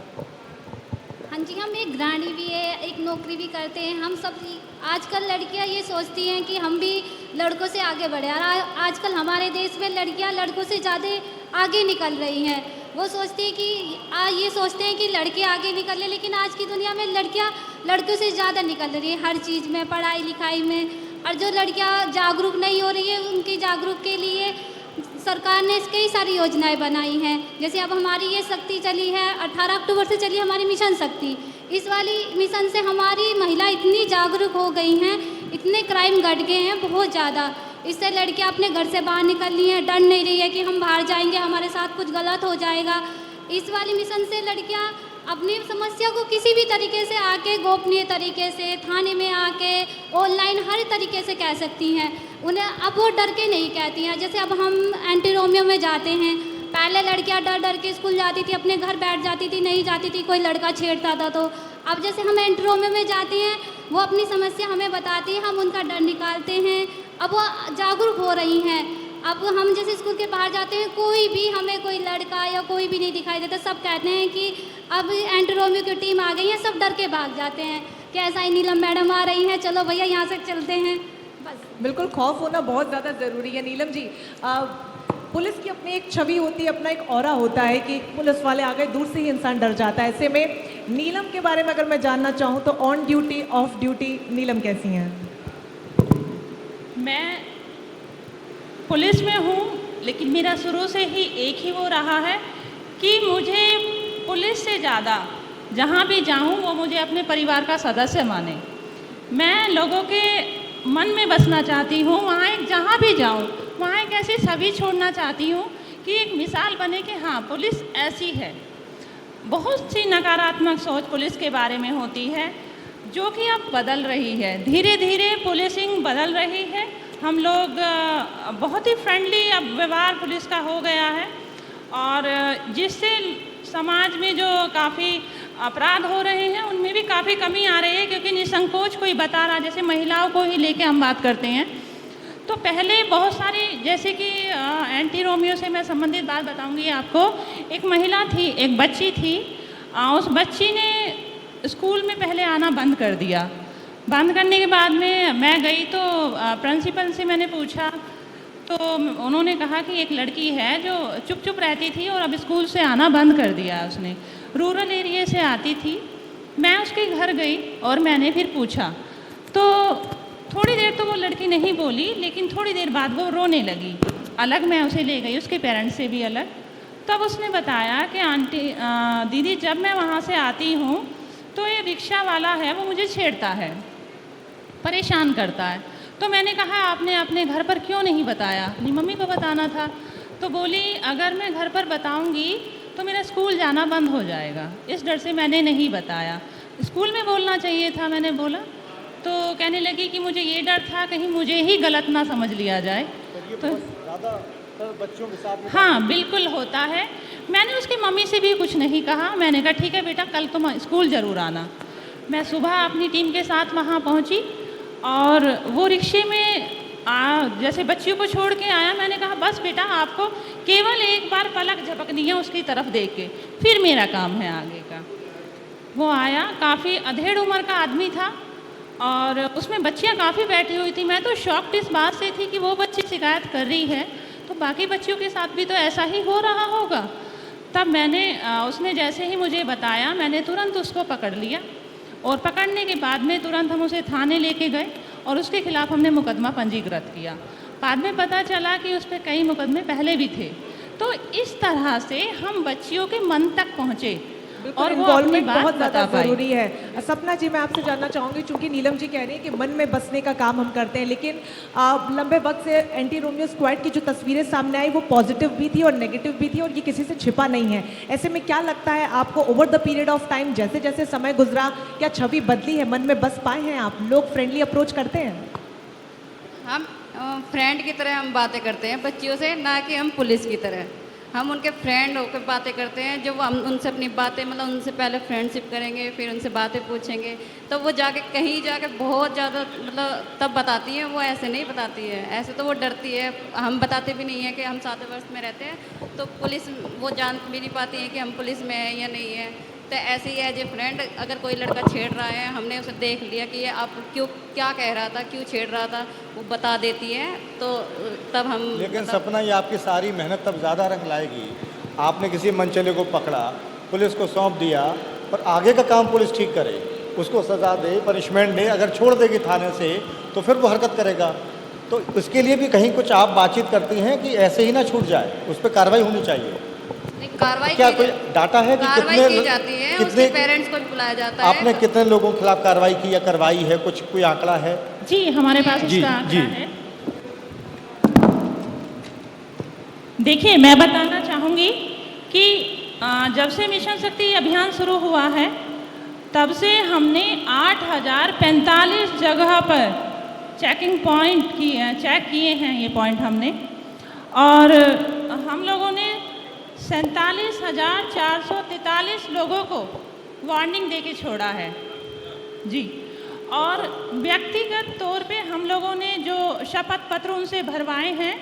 हाँ जी, हम एक गृहिणी भी है, एक नौकरी भी करते हैं। हम सब आजकल लड़कियां ये सोचती हैं कि हम भी लड़कों से आगे बढ़े और आजकल हमारे देश में लड़कियां लड़कों से ज़्यादा आगे निकल रही हैं। वो सोचती हैं कि ये सोचते हैं कि लड़के आगे निकल रहे, लेकिन आज की दुनिया में लड़कियां लड़कों से ज़्यादा निकल रही हैं हर चीज़ में, पढ़ाई लिखाई में। और जो लड़कियां जागरूक नहीं हो रही है उनकी जागरूक के लिए सरकार ने कई सारी योजनाएं बनाई हैं। जैसे अब हमारी ये शक्ति चली है, 18 अक्टूबर से चली हमारी मिशन शक्ति। इस वाली मिशन से हमारी महिला इतनी जागरूक हो गई हैं, इतने क्राइम घट गए हैं बहुत ज़्यादा। इससे लड़कियां अपने घर से बाहर निकल रही हैं, डर नहीं रही है कि हम बाहर जाएंगे हमारे साथ कुछ गलत हो जाएगा। इस वाली मिशन से लड़कियां अपनी समस्या को किसी भी तरीके से आके, गोपनीय तरीके से, थाने में आके, ऑनलाइन हर तरीके से कह सकती हैं। उन्हें अब वो डर के नहीं कहती हैं। जैसे अब हम एंटी रोमियो में जाते हैं, पहले लड़कियां डर डर के स्कूल जाती थी, अपने घर बैठ जाती थी, नहीं जाती थी कोई लड़का छेड़ता था। तो अब जैसे हम एंटी रोमियो में जाते हैं, वो अपनी समस्या हमें बताती हैं, हम उनका डर निकालते हैं। अब वो जागरूक हो रही हैं। अब हम जैसे स्कूल के बाहर जाते हैं, कोई भी हमें कोई लड़का या कोई भी नहीं दिखाई देता। सब कहते हैं कि अब एंटी रोमियो की टीम आ गई है, सब डर के भाग जाते हैं कि ऐसा ही नीलम मैडम आ रही हैं, चलो भैया यहाँ से चलते हैं। बस बिल्कुल, खौफ होना बहुत ज़्यादा ज़रूरी है। नीलम जी, पुलिस की अपनी एक छवि होती है, अपना एक ऑरा होता है कि पुलिस वाले आ गए, दूर से ही इंसान डर जाता है। ऐसे में नीलम के बारे में अगर मैं जानना चाहूँ तो ऑन ड्यूटी, ऑफ ड्यूटी नीलम कैसी हैं? मैं पुलिस में हूँ, लेकिन मेरा शुरू से ही एक ही वो रहा है कि मुझे पुलिस से ज़्यादा जहाँ भी जाऊँ वो मुझे अपने परिवार का सदस्य माने। मैं लोगों के मन में बसना चाहती हूँ, वहाँ एक जहाँ भी जाऊँ वहाँ एक ऐसी छवि छोड़ना चाहती हूँ कि एक मिसाल बने कि हाँ पुलिस ऐसी है। बहुत सी नकारात्मक सोच पुलिस के बारे में होती है जो कि अब बदल रही है, धीरे धीरे पुलिसिंग बदल रही है। हम लोग बहुत ही फ्रेंडली अब व्यवहार पुलिस का हो गया है और जिससे समाज में जो काफ़ी अपराध हो रहे हैं उनमें भी काफ़ी कमी आ रही है, क्योंकि निसंकोच कोई बता रहा, जैसे महिलाओं को ही लेके हम बात करते हैं तो पहले बहुत सारी, जैसे कि एंटी रोमियो से मैं संबंधित बात बताऊंगी आपको। एक महिला थी, एक बच्ची थी, उस बच्ची ने स्कूल में पहले आना बंद कर दिया। बंद करने के बाद में मैं गई तो प्रिंसिपल से मैंने पूछा तो उन्होंने कहा कि एक लड़की है जो चुप चुप रहती थी और अब स्कूल से आना बंद कर दिया उसने, रूरल एरिया से आती थी। मैं उसके घर गई और मैंने फिर पूछा तो थोड़ी देर तो वो लड़की नहीं बोली, लेकिन थोड़ी देर बाद वो रोने लगी। अलग मैं उसे ले गई, उसके पेरेंट्स से भी अलग। तब उसने बताया कि आंटी दीदी जब मैं वहाँ से आती हूँ तो ये रिक्शा वाला है वो मुझे छेड़ता है, परेशान करता है। तो मैंने कहा आपने अपने घर पर क्यों नहीं बताया? अपनी मम्मी को बताना था। तो बोली अगर मैं घर पर बताऊंगी तो मेरा स्कूल जाना बंद हो जाएगा, इस डर से मैंने नहीं बताया। स्कूल में बोलना चाहिए था, मैंने बोला। तो कहने लगी कि मुझे ये डर था कहीं मुझे ही गलत ना समझ लिया जाए। तो बच्चों के साथ में हाँ बिल्कुल होता है। मैंने उसकी मम्मी से भी कुछ नहीं कहा, मैंने कहा ठीक है बेटा कल तुम स्कूल ज़रूर आना। मैं सुबह अपनी टीम के साथ वहाँ पहुँची और वो रिक्शे में जैसे बच्चियों को छोड़ के आया। मैंने कहा बस बेटा आपको केवल एक बार पलक झपकनी है उसकी तरफ देख के, फिर मेरा काम है आगे का। वो आया, काफ़ी अधेड़ उम्र का आदमी था और उसमें बच्चियाँ काफ़ी बैठी हुई थी। मैं तो शॉक्ड इस बात से थी कि वो बच्ची शिकायत कर रही है तो बाकी बच्चियों के साथ भी तो ऐसा ही हो रहा होगा। तब मैंने उसने जैसे ही मुझे बताया मैंने तुरंत उसको पकड़ लिया और पकड़ने के बाद में तुरंत हम उसे थाने लेके गए और उसके खिलाफ हमने मुकदमा पंजीकृत किया। बाद में पता चला कि उस पर कई मुकदमे पहले भी थे। तो इस तरह से हम बच्चियों के मन तक पहुँचे और वो अपनी बात बहुत ज़्यादा बता पाई। ज़रूरी है। सपना जी मैं आपसे जानना चाहूँगी, चूंकि नीलम जी कह रही हैं कि मन में बसने का काम हम करते हैं, लेकिन लंबे वक्त से एंटी रोमियो स्क्वाड की जो तस्वीरें सामने आई वो पॉजिटिव भी थी और नेगेटिव भी थी और ये किसी से छिपा नहीं है। ऐसे में क्या लगता है आपको over the period of time जैसे जैसे समय गुजरा क्या छवि बदली है, मन में बस पाए हैं आप, लोग फ्रेंडली अप्रोच करते हैं? हम फ्रेंड की तरह हम बातें करते हैं बच्चियों से, ना कि हम पुलिस की तरह। हम उनके फ्रेंड होकर बातें करते हैं। जब हम उनसे अपनी बातें मतलब उनसे पहले फ्रेंडशिप करेंगे, फिर उनसे बातें पूछेंगे, तो वो जाके कहीं जाके बहुत ज़्यादा मतलब तब बताती हैं। वो ऐसे नहीं बताती है, ऐसे तो वो डरती है। हम बताते भी नहीं है कि हम 7 वर्ष में रहते हैं, तो पुलिस वो जान भी नहीं पाती है कि हम पुलिस में हैं या नहीं है। तो ऐसे ही है जो फ्रेंड, अगर कोई लड़का छेड़ रहा है, हमने उसे देख लिया कि ये आप क्यों क्या कह रहा था, क्यों छेड़ रहा था, वो बता देती है तो तब हम। लेकिन सपना ये आपकी सारी मेहनत तब ज़्यादा रंग लाएगी। आपने किसी मनचले को पकड़ा, पुलिस को सौंप दिया, पर आगे का काम पुलिस ठीक करे, उसको सज़ा दे, पनिशमेंट दे। अगर छोड़ देगी थाने से तो फिर वो हरकत करेगा। तो इसके लिए भी कहीं कुछ आप बातचीत करती हैं कि ऐसे ही ना छूट जाए, उस पर कार्रवाई होनी चाहिए? कार्रवाई क्या कोई डाटा है कि कार्रवाई की जाती है, उसके पेरेंट्स को भी बुलाया जाता है। आपने कितने लोगों के खिलाफ कार्रवाई की या करवाई है, कुछ कोई आंकड़ा है? जी हमारे पास जी, उसका आंकड़ा जी। है। देखिए मैं बताना चाहूँगी कि जब से मिशन शक्ति अभियान शुरू हुआ है तब से हमने 8045 जगह पर चेकिंग पॉइंट चेक किए हैं ये पॉइंट हमने, और हम लोगों ने 47,443 लोगों को वार्निंग देके छोड़ा है जी। और व्यक्तिगत तौर पे हम लोगों ने जो शपथ पत्र उनसे भरवाए हैं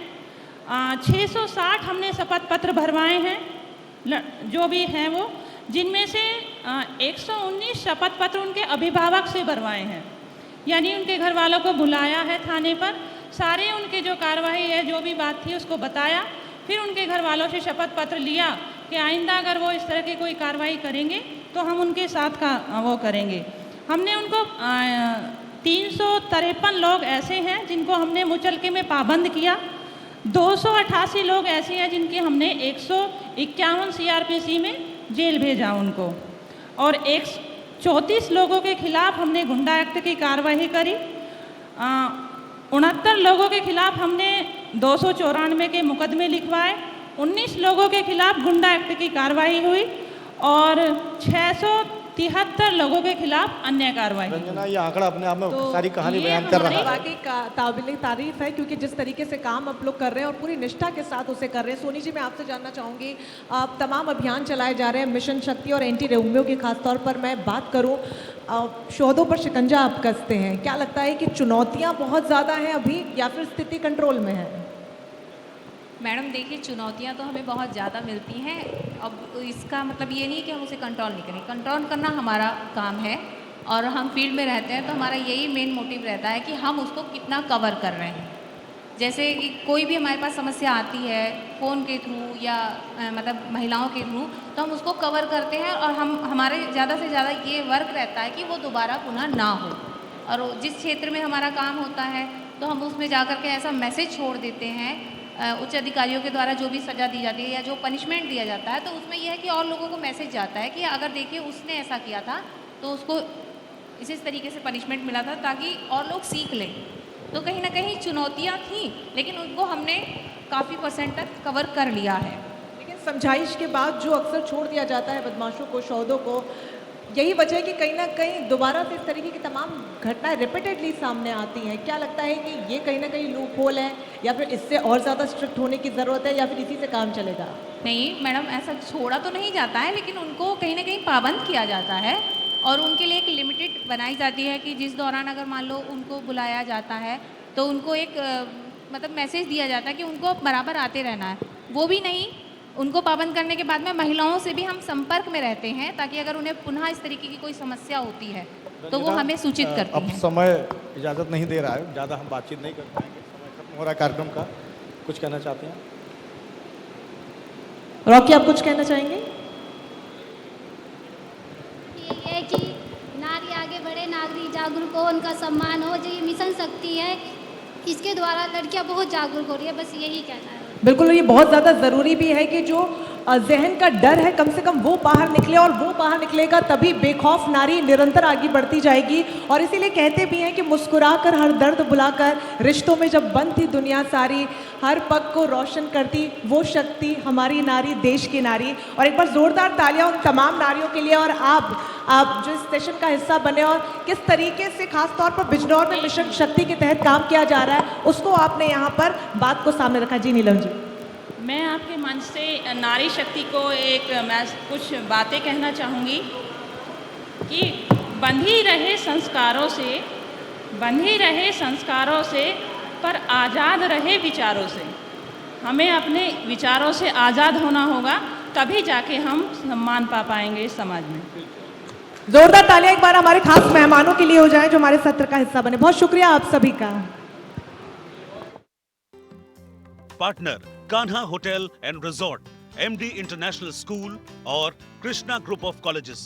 660 हमने शपथ पत्र भरवाए हैं जो भी हैं वो, जिनमें से 119 शपथ पत्र उनके अभिभावक से भरवाए हैं, यानी उनके घर वालों को बुलाया है थाने पर, सारे उनके जो कार्रवाई है जो भी बात थी उसको बताया, फिर उनके घर वालों से शपथ पत्र लिया कि आइंदा अगर वो इस तरह की कोई कार्रवाई करेंगे तो हम उनके साथ का वो करेंगे। हमने उनको 353 लोग ऐसे हैं जिनको हमने मुचलके में पाबंद किया, 288 लोग ऐसे हैं जिनके हमने 151 CRPC में जेल भेजा उनको। और 134 लोगों के खिलाफ हमने गुंडा एक्ट की कार्रवाई करी। 69 लोगों के खिलाफ हमने 294 के मुकदमे लिखवाए। 19 लोगों के खिलाफ गुंडा एक्ट की कार्रवाई हुई और 673 लोगों के खिलाफ अन्य कार्रवाई। रंजना, ये आंकड़ा अपने आप में तो सारी कहानी ये बयान कर रहा है। वाकई काबिल तारीफ है, क्योंकि जिस तरीके से काम आप लोग कर रहे हैं और पूरी निष्ठा के साथ उसे कर रहे हैं। सोनी जी, मैं आपसे जानना चाहूँगी, आप तमाम अभियान चलाए जा रहे हैं, मिशन शक्ति और एंटी रोमियो की खासतौर पर मैं बात करूँ, शोधों पर शिकंजा आप कसते हैं। क्या लगता है कि चुनौतियाँ बहुत ज़्यादा हैं अभी या फिर स्थिति कंट्रोल में है? मैडम देखिए, चुनौतियाँ तो हमें बहुत ज़्यादा मिलती हैं। अब इसका मतलब ये नहीं कि हम उसे कंट्रोल नहीं करें, कंट्रोल करना हमारा काम है और हम फील्ड में रहते हैं तो हमारा यही मेन मोटिव रहता है कि हम उसको कितना कवर कर रहे हैं। जैसे कि कोई भी हमारे पास समस्या आती है फ़ोन के थ्रू या मतलब महिलाओं के थ्रू, तो हम उसको कवर करते हैं और हमारे ज़्यादा से ज़्यादा ये वर्क रहता है कि वो दोबारा पुनः ना हो। और जिस क्षेत्र में हमारा काम होता है तो हम उसमें जा कर के ऐसा मैसेज छोड़ देते हैं उच्च अधिकारियों के द्वारा, जो भी सज़ा दी जाती है या जो पनिशमेंट दिया जाता है, तो उसमें यह है कि और लोगों को मैसेज जाता है कि अगर देखिए उसने ऐसा किया था तो उसको इस तरीके से पनिशमेंट मिला था, ताकि और लोग सीख लें। तो कहीं ना कहीं चुनौतियाँ थीं, लेकिन उनको हमने काफ़ी % तक कवर कर लिया है। लेकिन समझाइश के बाद जो अक्सर छोड़ दिया जाता है बदमाशों को, शौदों को, यही वजह है कि कहीं ना कहीं दोबारा से इस तरीके की तमाम घटनाएं रिपीटेडली सामने आती हैं। क्या लगता है कि ये कहीं ना कहीं लूप होल है या फिर इससे और ज़्यादा स्ट्रिक्ट होने की ज़रूरत है या फिर इसी से काम चलेगा? नहीं मैडम, ऐसा छोड़ा तो नहीं जाता है, लेकिन उनको कहीं ना कहीं पाबंद किया जाता है और उनके लिए एक लिमिटेड बनाई जाती है कि जिस दौरान अगर मान लो उनको बुलाया जाता है तो उनको एक मतलब मैसेज दिया जाता है कि उनको बराबर आते रहना है। वो भी नहीं, उनको पाबंद करने के बाद में महिलाओं से भी हम संपर्क में रहते हैं, ताकि अगर उन्हें पुनः इस तरीके की कोई समस्या होती है तो वो हमें सूचित करती अब हैं। समय इजाज़त नहीं दे रहा है, ज़्यादा हम बातचीत नहीं कर पाएंगे, समय खत्म हो रहा है कार्यक्रम का। कुछ कहना चाहते हैं? रॉकी, आप कुछ कहना चाहेंगे? ये है कि नारी आगे बढ़े, नारी जागरूक हो, उनका सम्मान हो। जो ये मिशन शक्ति है, इसके द्वारा लड़कियां बहुत जागरूक हो रही है, बस यही कहना है। बिल्कुल, ये बहुत ज़्यादा ज़रूरी भी है कि जो जहन का डर है कम से कम वो बाहर निकले, और वो बाहर निकलेगा तभी बेखौफ नारी निरंतर आगे बढ़ती जाएगी। और इसीलिए कहते भी हैं कि मुस्कुराकर हर दर्द बुलाकर, रिश्तों में जब बंद थी दुनिया सारी, हर पग को रोशन करती वो शक्ति हमारी नारी, देश की नारी। और एक बार ज़ोरदार तालियां उन तमाम नारियों के लिए। और आप जो इस सेशन का हिस्सा बने और किस तरीके से खास तौर पर बिजनौर में मिशन शक्ति के तहत काम किया जा रहा है, उसको आपने यहाँ पर बात को सामने रखा। जी नीलम जी। मैं आपके मंच से नारी शक्ति को मैं कुछ बातें कहना चाहूँगी कि बंधी रहे संस्कारों से पर आज़ाद रहे विचारों से। हमें अपने विचारों से आज़ाद होना होगा, तभी जाके हम सम्मान पा पाएंगे इस समाज में। जोरदार तालियां एक बार हमारे खास मेहमानों के लिए हो जाएं जो हमारे सत्र का हिस्सा बने। बहुत शुक्रिया आप सभी का। Partner Kanha hotel and resort, MD international school और कृष्णा ग्रुप ऑफ कॉलेजेस।